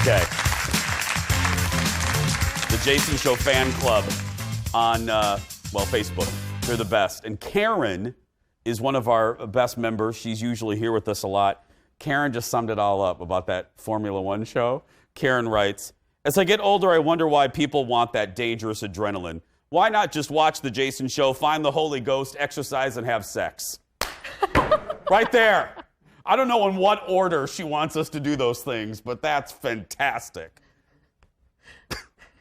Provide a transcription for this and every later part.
Okay. The Jason Show fan club on, Facebook. They're the best. And Karen is one of our best members. She's usually here with us a lot. Karen just summed it all up about that Formula One show. Karen writes, as I get older, I wonder why people want that dangerous adrenaline. Why not just watch the Jason Show, find the Holy Ghost, exercise, and have sex? Right there. I don't know in what order she wants us to do those things, but that's fantastic.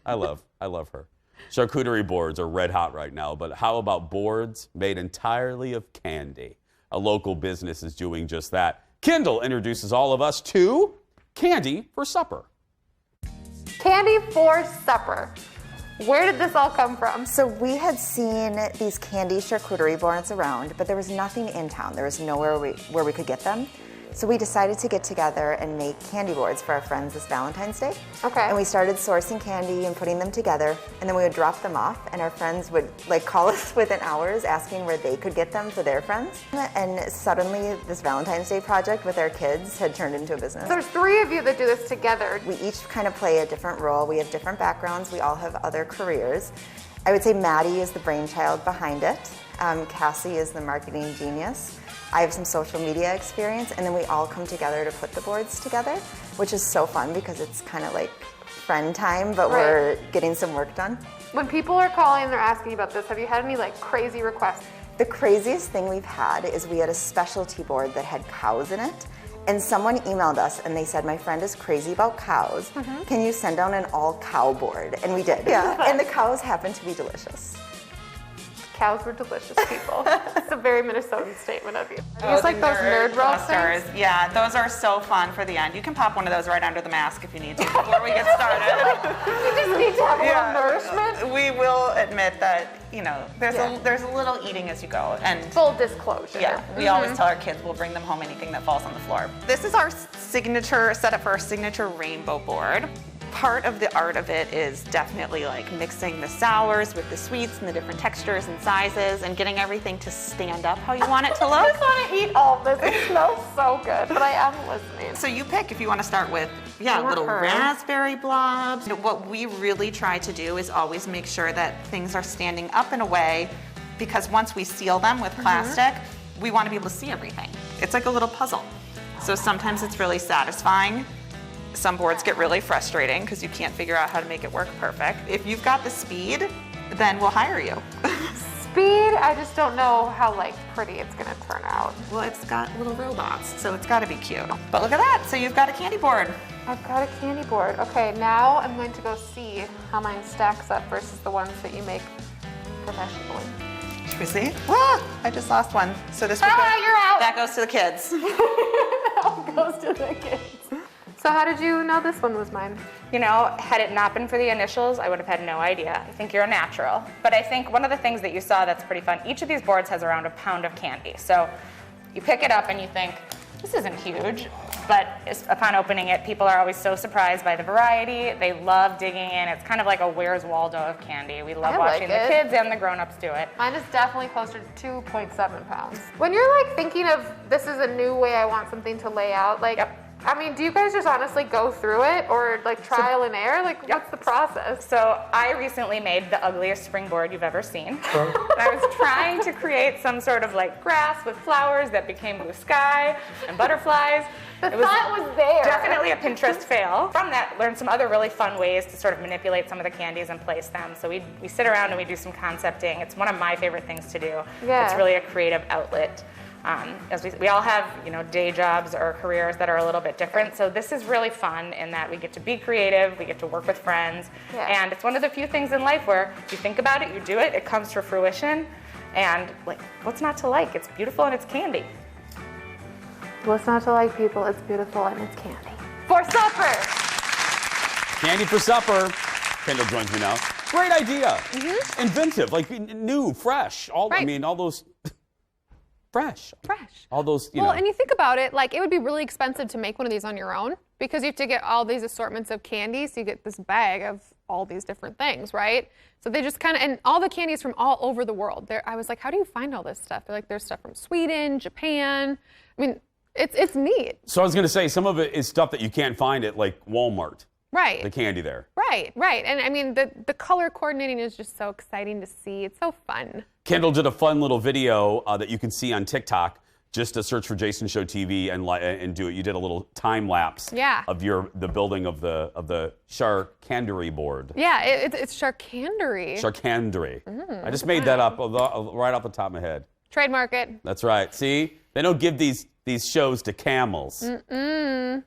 I love her. Charcuterie boards are red hot right now, but how about boards made entirely of candy? A local business is doing just that. Kendall introduces all of us to Candy for Supper. Candy for supper. Where did this all come from? So we had seen these candy charcuterie boards around, but there was nothing in town. There was nowhere where we could get them. So we decided to get together and make candy boards for our friends this Valentine's Day. Okay. And we started sourcing candy and putting them together, and then we would drop them off, and our friends would call us within hours asking where they could get them for their friends. And suddenly this Valentine's Day project with our kids had turned into a business. There's 3 of you that do this together. We each kind of play a different role. We have different backgrounds. We all have other careers. I would say Maddie is the brainchild behind it. Cassie is the marketing genius. I have some social media experience, and then we all come together to put the boards together, which is so fun because it's kind of like friend time, but we're getting some work done. When people are calling, they're asking about this, have you had any crazy requests? The craziest thing we've had is we had a specialty board that had cows in it, and someone emailed us and they said, my friend is crazy about cows. Can you send down an all cow board? And we did. Yeah. And the cows happen to be delicious. Cows were delicious people. It's a very Minnesotan statement of you. It's like those nerd roasters. Yeah, those are so fun for the end. You can pop one of those right under the mask if you need to before we get started. You just need to have a little nourishment. We will admit that, there's a little eating as you go. And full disclosure. Yeah, we always tell our kids we'll bring them home anything that falls on the floor. This is our signature setup for our signature rainbow board. Part of the art of it is definitely mixing the sours with the sweets and the different textures and sizes and getting everything to stand up how you want it to look. I just want to eat all of this. It smells so good, but I am listening. So you pick if you want to start with, little raspberry blobs. What we really try to do is always make sure that things are standing up in a way, because once we seal them with plastic, we want to be able to see everything. It's like a little puzzle. So sometimes it's really satisfying. Some boards get really frustrating because you can't figure out how to make it work perfect. If you've got the speed, then we'll hire you. Speed? I just don't know how pretty it's gonna turn out. Well, it's got little robots, so it's gotta be cute. But look at that, so you've got a candy board. I've got a candy board. Okay, now I'm going to go see how mine stacks up versus the ones that you make professionally. Should we see? I just lost one. So this you're out. That goes to the kids. That goes to the kids. So how did you know this one was mine? Had it not been for the initials, I would have had no idea. I think you're a natural. But I think one of the things that you saw that's pretty fun, each of these boards has around a pound of candy. So you pick it up and you think, this isn't huge. But upon opening it, people are always so surprised by the variety. They love digging in. It's kind of like a Where's Waldo of candy. We love watching the kids and the grown-ups do it. Mine is definitely closer to 2.7 pounds. When you're thinking of, this is a new way I want something to lay out, do you guys just honestly go through it or trial and error? What's the process? So I recently made the ugliest springboard you've ever seen. And I was trying to create some sort of grass with flowers that became blue sky and butterflies. The thought was there. Definitely a Pinterest fail. From that, learned some other really fun ways to sort of manipulate some of the candies and place them. So we sit around and we do some concepting. It's one of my favorite things to do. Yeah. It's really a creative outlet. As we all have, day jobs or careers that are a little bit different. So this is really fun in that we get to be creative, we get to work with friends, and it's one of the few things in life where you think about it, you do it, it comes to fruition, and what's not to like? It's beautiful and it's candy. What's not to like, people? It's beautiful and it's candy. For supper! Candy for supper. Kendall joins me now. Great idea. Inventive, new, fresh. All those... Fresh. All those, Well, and you think about it, it would be really expensive to make one of these on your own because you have to get all these assortments of candy, so you get this bag of all these different things, right? So they just and all the candies from all over the world. I was like, how do you find all this stuff? They're there's stuff from Sweden, Japan. It's neat. So I was going to say, some of it is stuff that you can't find at Walmart. Right. the candy there. Right. And I mean, the color coordinating is just so exciting to see. It's so fun. Kendall did a fun little video that you can see on TikTok. Just to search for Jason Show TV and do it. You did a little time lapse of the building of the charcuterie board. Yeah, it's charcuterie. Charcuterie. I just made that up right off the top of my head. Trademark it. That's right. See, they don't give these shows to camels. To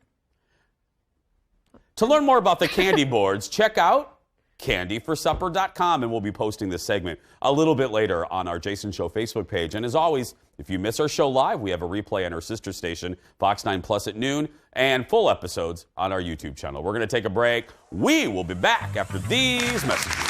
learn more about the candy boards, check out candyforsupper.com, and we'll be posting this segment a little bit later on our Jason Show Facebook page. And as always, if you miss our show live, we have a replay on our sister station, Fox 9 Plus at noon, and full episodes on our YouTube channel. We're going to take a break. We will be back after these messages.